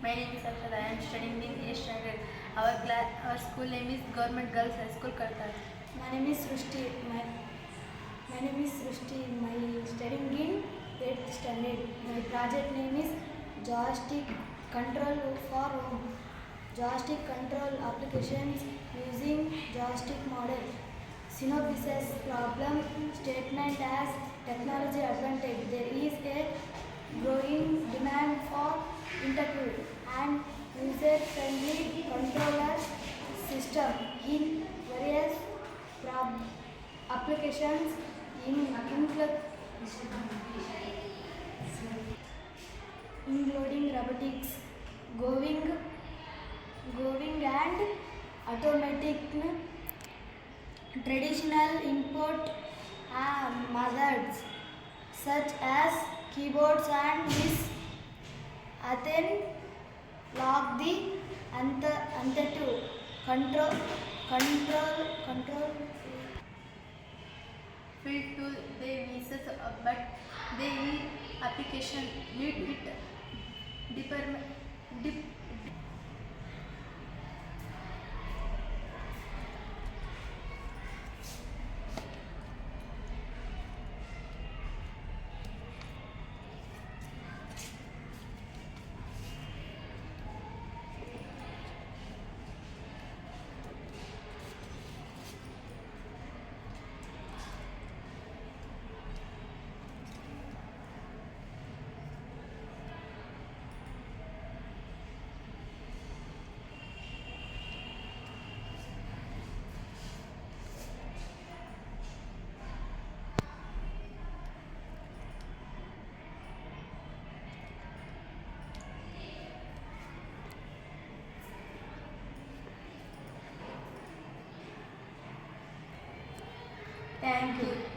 My name is Arshad. I am studying in 8th standard. Our school name is Government Girls High School, Kartal. My name is Srushti. My name is Srushti. My studying in 8th standard. My project name is Joystick Controller for Home. Joystick control applications using joystick model. Synopsis problem statement as technology advantage. There is a growing demand for intuitive and user-friendly controller system in various applications including robotics, going and automatic traditional input methods such as keyboards and this then log the ante to control Field tool they uses, but they need application need it department. Thank you.